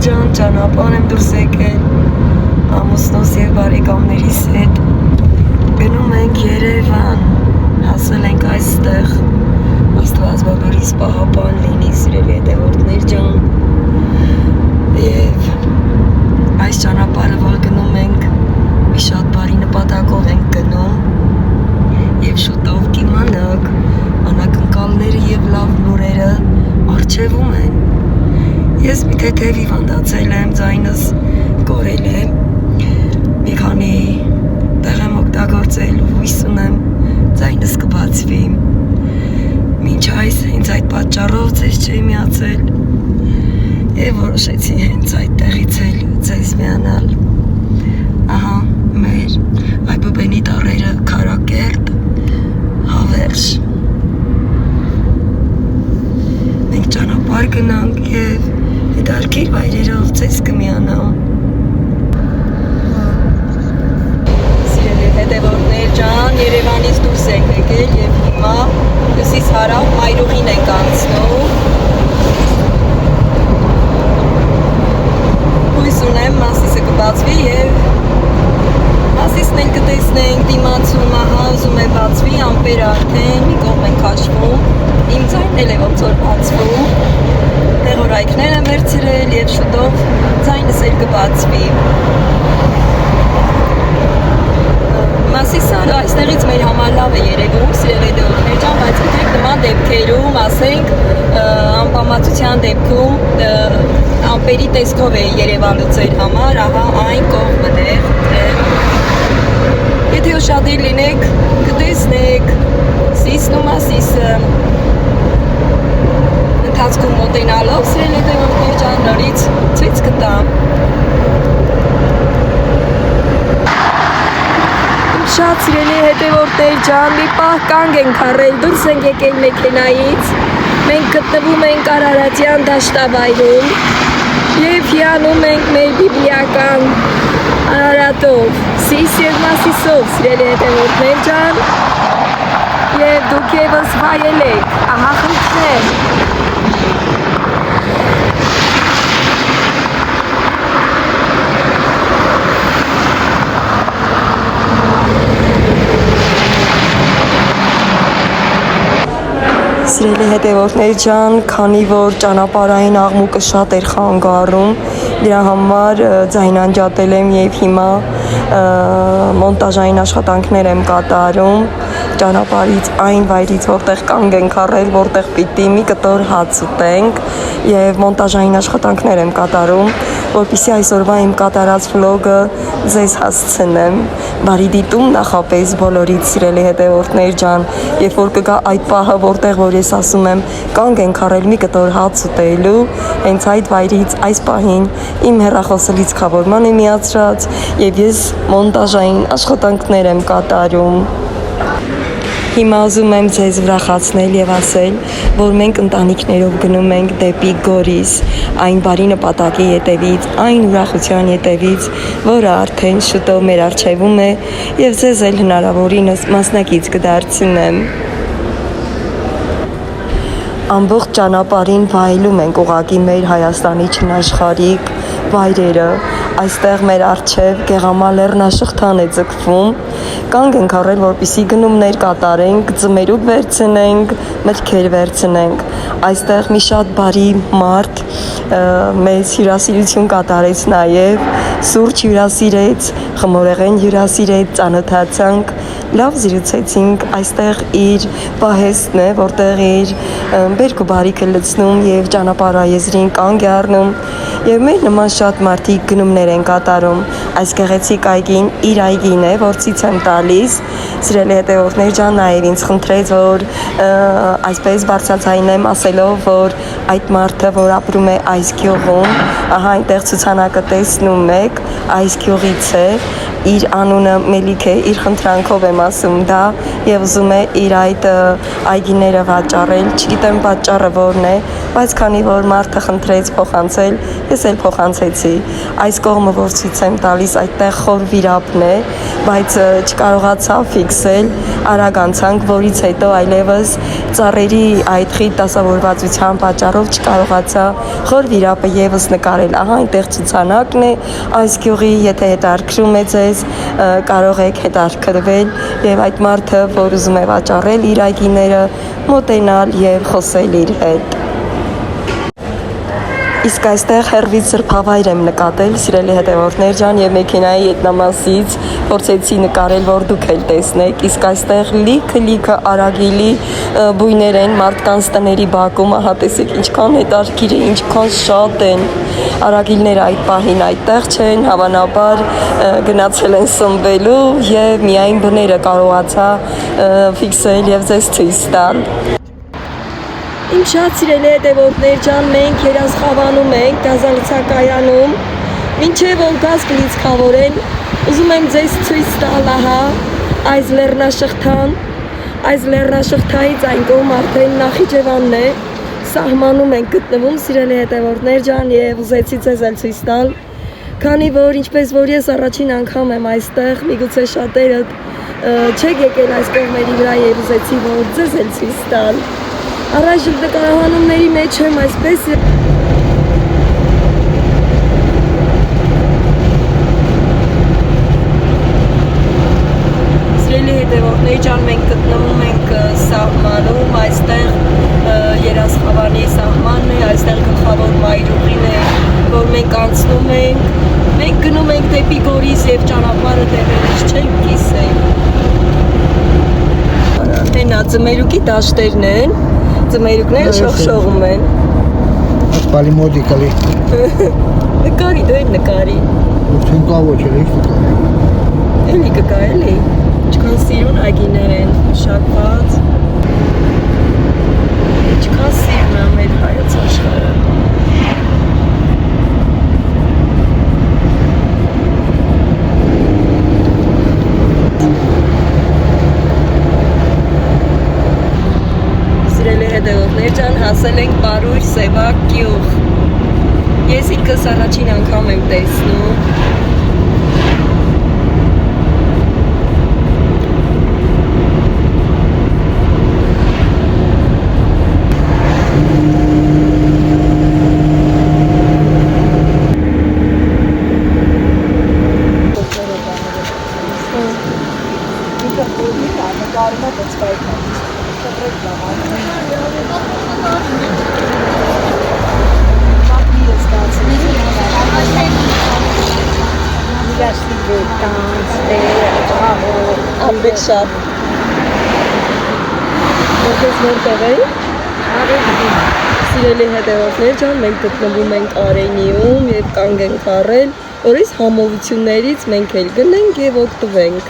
ջան, ճանապարհ եմ դուրս եկել ամուսնուս եւ բարեկամներիս հետ գնում ենք Երևան, հասել ենք այստեղ, Աստված բոլորիս պահապան լինի, սիրելի հետևորդներ ջան, եւ այս ճանապարհը որ գնում ենք մի շատ բարի նպատակով ենք գնում եւ շուտով կիմանաք անակնկալները եւ լավ լուրերը առջևում են։ Ես մի թեթև հիվանդացել եմ, ձայնս կորել է, մի քանի տեղ եմ օգտագործել ու հույս ունեմ ձայնս կբացվի։ Մինչ այս հենց այդ պատճառով ձեզ չէի միացել եւ որոշեցի հենց այդ տեղից էլ ձեզ միանալ։ Ահա մեր այբուբենի տառերը Քարակերտ, Հավերժ։ Մենք ճանապարհ գնանք եւ հետարքիր վայրերով ձեզ կմիանամ։ Սիրելի հետևորդներ ջան, Երևանից դուրս ենք եկել եւ հիմա հյուսիս հարավ Մայրուղին ենք անցնում։ Հույս ունեմ Մասիսը կբացվի եւ Մասիսն էլ կտեսնենք, դիմացում ահա ուզում է բացվի, ամպերը արդեն մի կողմ են քաշվում, իմ ձայնն էլ է ոնց որ բացվում, տեղորայքներ եմ վերցրել եւ շուտով ձայնս էլ կբացվի։ Մասիսը այստեղից մեր համար լավ է երևում, սիրելի հետևորդներ ջան, բայց գիտեք նման դեպքերում, ասենք անպամատության դեպքում ամպերի տեսքով է երևալու ձեր համար, ահա այն կողմը դեր։ Եթե ուշադիր լինեք, կտեսնեք Սիսն ու Մասիսը ընթացքում մոտենալով սիրելի հետևորդներ ջան նորից ցույց կտամ։ Շատ սիրելի հետևորդներ ջան, մի պահ կանգ ենք առել, դուրս ենք եկել մեքենայից, մենք գտնվում ենք Արարատյան դաշտավայրում եւ հիանում ենք մեր բիբլիական Արարատով, Սիս եւ Մասիսով, սիրելի հետևորդներ ջան, եւ դուք եւս վայելեք, ահա խնդրեմ։ Սիրելի հետևորդներ ջան, քանի որ ճանապարհային աղմուկը շատ էր խանգարում, դրա համար ձայն անջատել եմ եւ հիմա մոնտաժային աշխատանքներ եմ կատարում ճանապարհից այն վայրից, որտեղ կանգ ենք առել, որտեղ պիտի մի կտոր հաց ուտենք եւ մոնտաժային աշխատանքներ եմ կատարում, որպեսզի այսօրվա իմ կատարած վլոգը ձեզ հասցնեմ։ Բարի դիտում նախապես բոլորից սիրելի հետևորդներ ջան, երբ որ կգա այդ պահը, որտեղ որ ես ասում եմ կանգ ենք առել մի կտոր հաց ուտելու, հենց այդ վայրից այս պահին իմ հեռախոսը լիցքավորման է միացրած եւ ես մոնտաժային աշխատանքներ եմ կատարում։ Հիմա ուզում եմ ձեզ ուրախացնել եւ ասել, որ մենք ընտանիքներով գնում ենք դեպի Գորիս, այն բարի նպատակի ետևից, այն ուրախության ետևից, որը արդեն շուտով մեր առջևում է եւ ձեզ էլ հնարավորինս մասնակից կդարձնեմ։ Ամբողջ ճանապարհին վայելում ենք ուղղակի մեր Հայաստանի չնաշխարհիկ վայրերը, այստեղ մեր առջև Գեղամա լեռնաշղթան է ձգվում, կանգ ենք առել, որպեսզի գնումներ կատարենք, ձմերուկ վերցնենք, մտքեր վերցնենք, այստեղ մի շատ բարի մարդ մեզ հյուրասիրություն կատարեց նաև, սուրճ հյուրասիրեց, խմորեղեն հյուրասիրեց, ծանոթացանք, լավ զրուցեցինք, այստեղ իր պահեստն է, որտեղ իր բերք ու բարիքը լցնում եւ ճանապարհայեզրին կանգ է առնում եւ մեր նման շատ մարդիկ գնումներ են կատարում։ Այս գեղեցիկ այգին իր այգին է, որ ցույց եմ տալիս։ Սիրելի հետևորդներ ջան, նաեւ ինձ խնդրեց, որ այսպես բարձրացնեմ ասելով, որ այդ մարդը, որ ապրում է այս գյուղում, ահա այնտեղ ցուցանակը տեսնում եք, այս գյուղից է, իր անունը Մելիք է, իր խնդրանքով եմ ասում դա եւ ուզում է իր այդ այգիները վաճառել, չգիտեմ պատճառը որն է, բայց քանի որ մարդը խնդրեց փոխանցել, ես էլ փոխանցեցի։ Այս կողմը որ ցույց եմ տալիս, այդտեղ խոր վիրապն է, բայց չկարողացա ֆիքսել, արագ անցանք, որից հետո այլևս ծառերի այդ խիտ դասավորվածության պատճառով չկարողացա խոր վիրապը եւս նկարել։ Ահա այնտեղ ցուցանակն է այս գյուղի, եթե հետաքրքրում է ձեզ, կարող եք հետաքրքրվել եւ այդ մարդը, որ ուզում է վաճառել իր այգիները, մոտենալ եւ խոսել իր հետ։ Իսկ այստեղ հեռվից սրբավայր եմ նկատել, սիրելի հետևորդներ ջան, եւ մեքենայի ետնամասից փորձեցի նկարել, որ դուք էլ տեսնեք։ Իսկ այստեղ լիքը արագիլի բույներ են մարդկանց տների բակում, ահա տեսեք ինչքան հետաքրքիր է, ինչքան շատ են։ Արագիլները այդ պահին այդտեղ չեն, հավանաբար գնացել են սնվելու եւ միայն բները կարողացա ֆիքսել եւ ձեզ ցույց տալ։ Իմ շատ սիրելի հետևորդներ ջան, մենք երազխավանում ենք գազալցակայանում, մինչև որ գազ կլիցքավորեն, ուզում եմ ձեզ ցույց տալ ահա այս լեռնաշղթան, այս լեռնաշղթայից այն կողմ արդեն Նախիջևանն է, սահմանում ենք գտնվում, սիրելի հետևորդներ ջան, եւ ուզեցի ձեզ էլ ցույց տալ, քանի որ ինչպես որ ես առաջին անգամ եմ այստեղ, միգուցե շատերը չեք եկել այս կողմերի վրա եւ ուզեցի որ ձեզ էլ ցույց տալ։ Առայժմ նկարահանումների մեջ եմ այսպես Սիրելի հետևորդներ ջան, մենք գտնվում ենք սահմանում, այստեղ երազխավանի սահմանն է, այստեղ գլխավոր մայրուղին է, որ մենք անցնում ենք գնում ենք դեպի Գորիս եւ ճանապարհը դեռևս չենք կիսել։ Հենա ձմերուկի դաշտերն են, ձմերուկները շողշողում են։ Ասպալի մոդի կալի։ Նկարի, դու էլ նկարի։ Ուրցեն կավոչ էլ էիք նկարի։ Էլի կկա էլի, ինչքան սիրուն այգիներ են, շակված։ Ինչքան սիրուն է մեր հայոց աշխարհը։ Հետևորդներ ջան, հասել ենք Պարույր Սևակ գյուղ։ Ես ինքս առաջին անգամ եմ տեսնում։ Ամբեք շատ Որպես որտեղ էի? Սիրելի հետևորդներ ջան, մենք գտնվում ենք Արենիում և կանգ ենք առել, որից համովություններից մենք էլ գնենք և օգտվենք։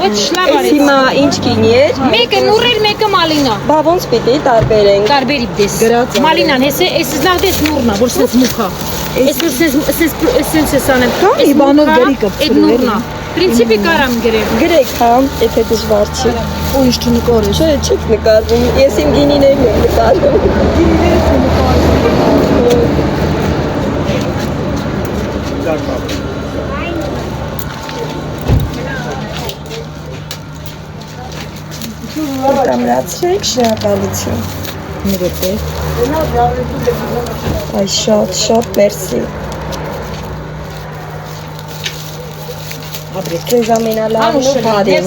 Այս հիմա ինչ կինի էր? Մեկը նուռ էր, մեկը մալինա։ Բա ոնց պիտի տարբերենք։ Տարբերիք դես։ Մալինան, էս լավ դես նուռնա, որ սենց մուքա։ Էս որ սենց սանեմ։ Կամի բանով գրի կպցրել։ Էդ նուռնա։ Պրինցիպի կարամ գրեմ։ Գրեք, հա, եթե դժվար չի։ Ու ինչ չնկարես։ Չէ, չեք նկարվում, ես իմ գինիներն եմ նկարվում։ Գինիներս եմ նկարվում։ Կամրացրեք, շնորհակալություն։ Այ շատ մերսի։ Ձեզ ամենալավն ու բարին։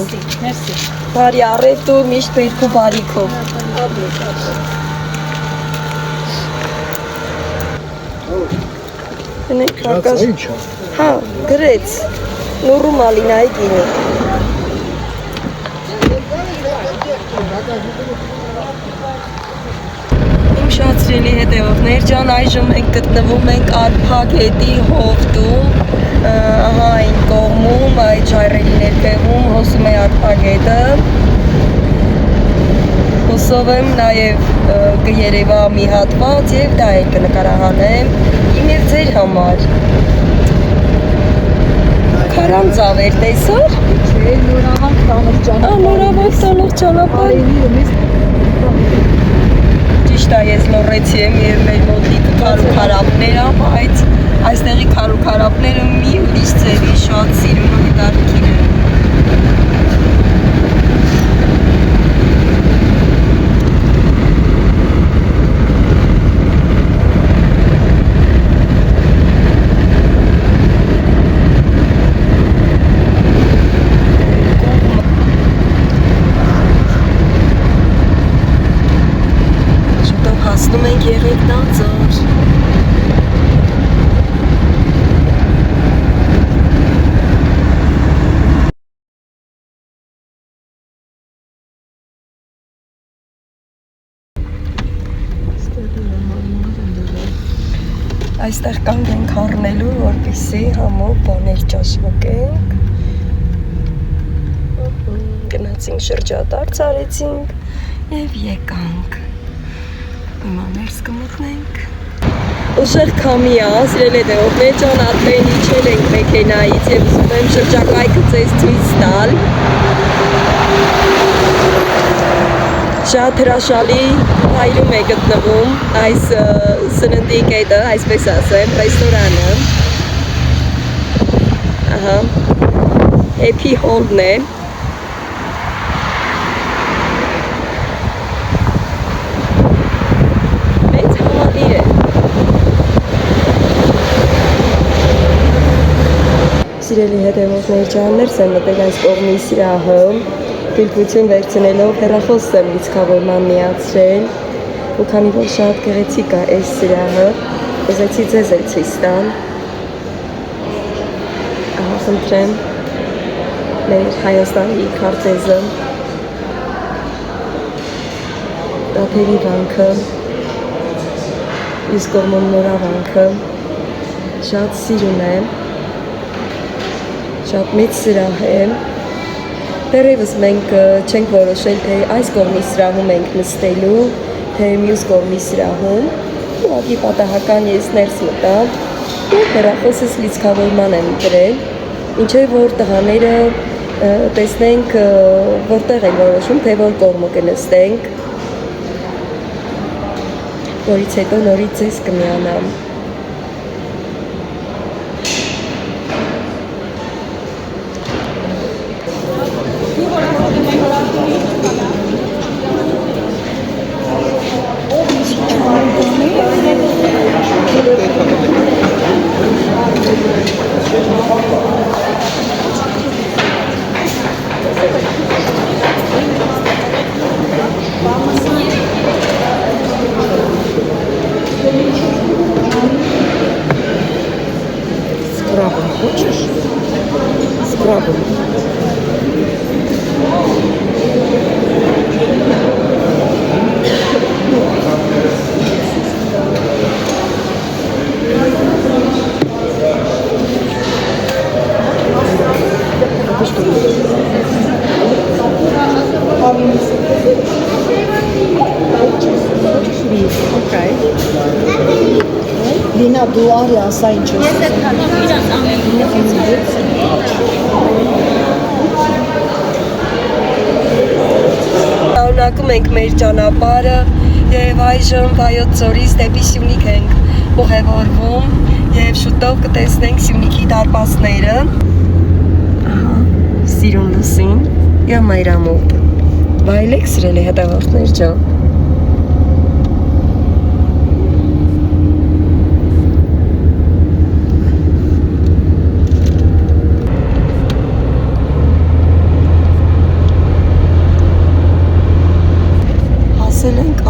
Բարի առևտուր միշտ պետք ու բարիքով։ Գնենք հարկաշ։ Հա, գրեց։ Նուռու մալինայի գինի։ Իմ շատ սիրելի հետևորդներ ջան, այժմ մենք գտնվում ենք Արփա գետի հովտում, ահա այն կողմում, այդ ժայռերի ներքևում հոսում է Արփա գետը։ Հուսով եմ նաև կերևա մի հատված եւ դա էլ կնկարահանեմ իմ եւ ձեր համար։ Քարանձավ էր տեսար։ Չէ, նորավանք տանող ճանապարհ։ Նորավանք տանող ճանապարհ։ եմ եւ մեր մոտ լիքը քարուքարապներ ա, բայց այստեղի քարուքարապները մի ուրիշ ձևի շատ սիրուն ու դարքին են։ Հասնում ենք Եղեգնաձոր։ Այստեղ կանգ ենք առնելու, որպեսզի համով բաներ ճաշակենք։ Գնացինք շրջադարձ արեցինք եւ եկանք։ Հիմա ներս կմտնենք։ Ուժեղ քամի է, սիրելի դեպքեր, ջան, ատեն իջել ենք մեքենայից եւ ուզում եմ շրջակայքը ցույց տալ։ Շատ հրաշալի վայրում է գտնվում այս սննդի կետը, այսպես ասեմ, ռեստորանը։ Ահա, Happy Hall-ն է։ Մեծ համալիր է։ Սիրելի հետևորդներ, ջան, ներս եմ մտել այս կողմի սրահը։ Գլխություն վերցնելով հեռախոս եմ լիցքավորման միացրել ու քանի որ շատ գեղեցիկ է այս սրահը, ուզեցի ձեզ էլ ցույց տալ։ Ահա խնդրեմ մեր Հայաստանի քարտեզը, Տաթևի վանքը, իսկ կողմում նորավանքը, շատ սիրուն է, շատ մեծ սրահ է։ Դեռևս մենք չենք որոշել, թե այս կողմի սրահում ենք նստելու, թե մյուս կողմի սրահում։ Ուղղակի պատահական ես ներս մտա ու հեռախոսս լիցքավորման եմ դրել, ինչեւ որ տղաները տեսնենք որտեղ են որոշում, թե որ կողմը կնստենք, որից հետո նորից ձեզ կմիանամ։ Скрабом хочешь? Скрабом. Լինա, դու արի ասա ինչ ես։ Ես այդ քանով իրանց Շարունակում ենք մեր ճանապարհը եւ այժմ Վայոց ձորից դեպի Սյունիք ենք ուղևորվում եւ շուտով կտեսնենք Սյունիքի դարպասները։ Ահա, սիրուն լուսին եւ մայրամուտ։ Վայելեք սիրելի հետևորդներ ջան։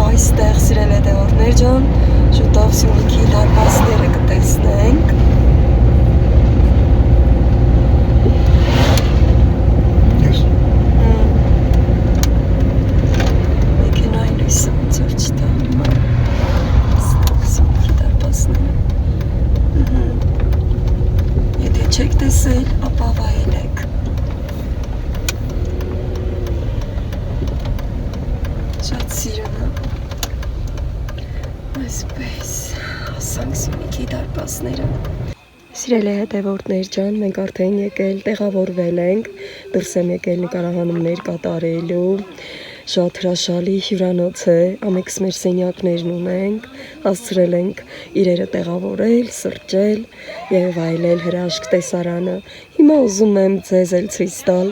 Այստեղ սիրել հետևորդներ ջան, շուտով Սյունիքի դարպասները կտեսնենք։ Մեքենայի լույսը ոնց որ չտա հիմա։ Սյունիքի դարպասները։ Եթե չեք տեսել, ապա վայելեք։ Շատ սիրուն է։ Այսպես, հասանք Սյունիքի դարպասները։ Սիրելի հետևորդներ ջան, մենք արդեն եկել, տեղավորվել ենք, դուրս եմ եկել նկարահանումներ կատարելու Շատ հրաշալի հյուրանոց է, ամենքս մեր սենյակներն ունենք, հասցրել ենք իրերը տեղավորել, սրճել եւ այլել հրաշք տեսարանը։ Հիմա ուզում եմ ձեզ էլ ցույց տալ,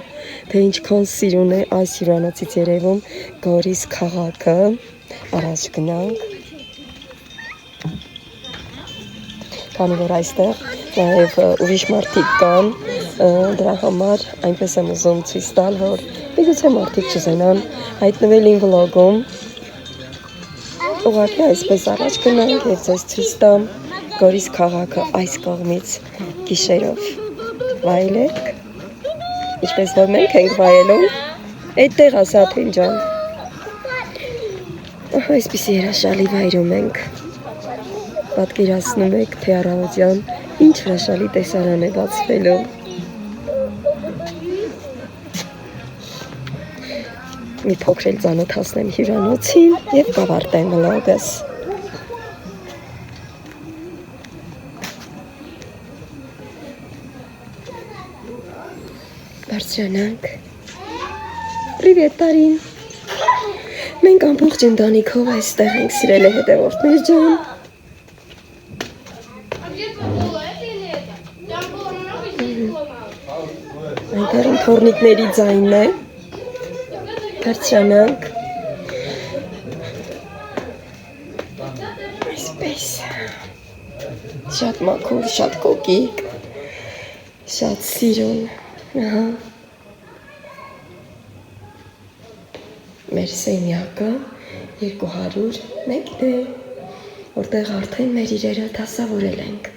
թե ինչքան սիրուն է այս հյուրանոցից երևում Գորիս քաղաքը։ Առաջ գնանք։ Քանի որ այստեղ նաև ուրիշ մարդիկ կան, դրա համար այնպես եմ ուզում ցույց տալ, որ միգուցե մարդիկ չուզենան հայտնվել իմ վլոգում։ Ուղղակի այսպես առաջ գնանք եւ ձեզ ցույց տամ Գորիս քաղաքը այս կողմից գիշերով վայելեք, ինչպես որ մենք ենք վայելում, այդտեղ ասա Թեն ջան։ Այսպիսի հրաշալի վայրում ենք։ Պատկերացնում եք, թե առավոտյան ինչ հրաշալի տեսարան է բացվելու։ Մի փոքր էլ ծանոթացնեմ հյուրանոցին եւ կավարտեմ վլոգս։ Բարձրանանք։ Պրիվետ Տարին։ Մենք ամբողջ ընտանիքով այստեղ ենք սիրել հետևորդներ ջան։ Այնտեղ թորնիկների ձայնն է։ Բարձրանանք։ Այսպես։ Շատ մաքուր, շատ կոկիկ, շատ սիրուն։ Ահա։ Մեր սենյակը 201-ն է, որտեղ արդեն մեր իրերը դասավորել ենք։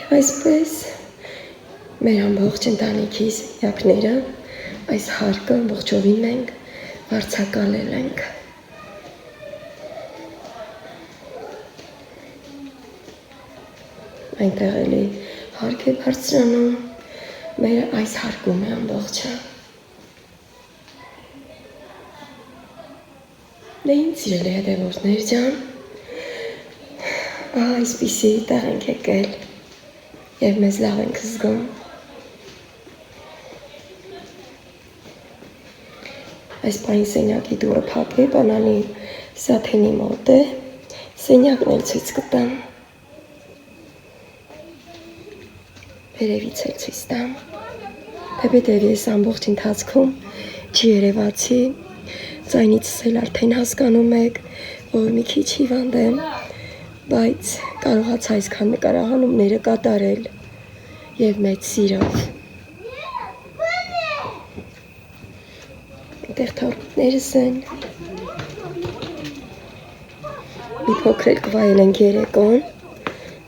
Եվ այսպես մեր ամբողջ ընտանիքի սենյակները այս հարկը ամբողջովին մենք վարձակալել ենք։ Այնտեղ էլի հարկ է բարձրանում, մեր այս հարկում է ամբողջը։ Դե ինձ սիրելի հետևորդներ ջան, այսպիսի տեղ ենք եկել և մեզ լավ ենք զգում։ Այս պահին սենյակի դուռը փակ է, բանալի Սաթենի մոտ է, սենյակն էլ ցույց կտամ։ Վերևից էլ ցույց տամ։ Թեպետև ես ամբողջ ընթացքում չի երևացի, ձայնիցս էլ արդեն հասկանում եք, որ մի քիչ հիվանդ եմ, բայց կարողացա այսքան նկարահանումները կատարել և մեծ սիրով։ Այդտեղ թորնիկներս են։ Մի փոքր էլ կվայելենք երեկոն,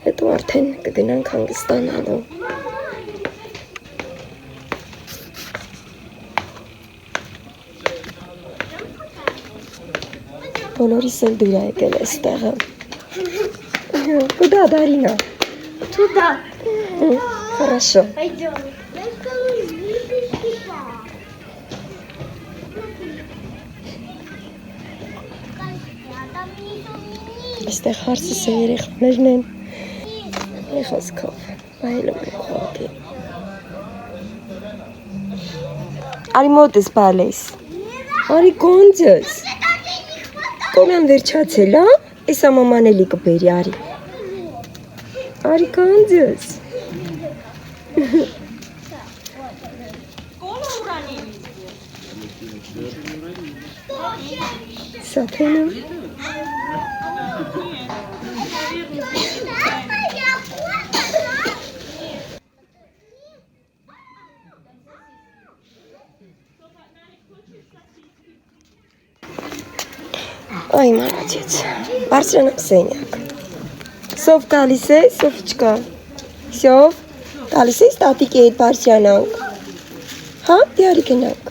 հետո արդեն կգնանք հանգստանալու։ Բոլորիս էլ դուր է եկել էստեղը։ Կուդա, Դարինա։ Туда. Хорошо։ Пойдем. Այստեղ հարսս է երեխաներն են։ Մի խոսքով, վայելում ենք խողոքի։ Արի մոտ ես բալես։ Արի կոնձես։ Կոմյան վերջացել, հա? Էսա մաման էլի կբերի, արի։ Արի կոնձես։ Սաթենը։ Ay, молодец. Բարձրանամ սենյակ։ Սով գալիս է, Սոֆիչկա։ Սով, գալիս ես տատիկի հետ բարձրանանք։ Հա, դե արի գնանք։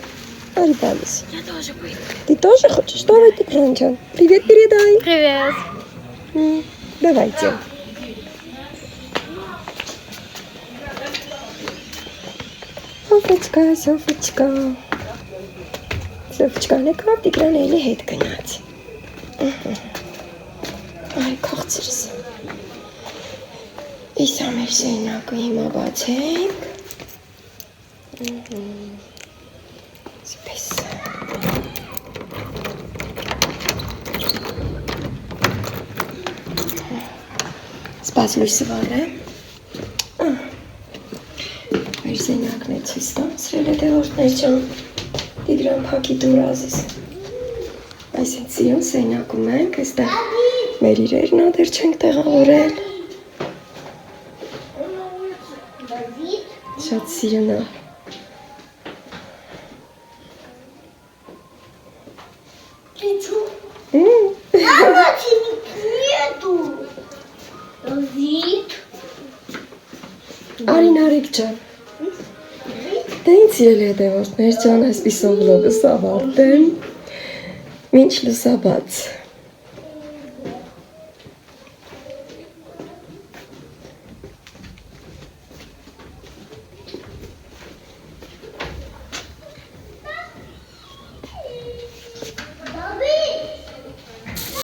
Արի բալիս։ Я тоже пойду. Ты тоже хочешь? Давай ты, Кранчан. Привет передай. Привет. Давайте. Սոֆիչկա, Սոֆիչկա։ Սոֆիչկան է կապ Տիգրան էլի հետ գնաց։ Այ կողցրս։ Իսա մեր սենակը հիմա բացենք։ Սպես։ Սպաս լույսը վառեմ։ Մեր սենյակն է ցույց տամ, սրել է դեղորդներ ջան։ Տիգրան փակի դուր ազիս։ Այսինքն սիրուն սենյակում ենք, այստեղ մեր իրերն ադեր չենք տեղավորել։ Շատ սիրուն է։ Мама, нету. Вид. Արին արիք ջան։ Դե ինձ ելի է դեղորդներ ջան, այսպիսով վլոգս ավարտեմ։ Մինչ լուսաբաց։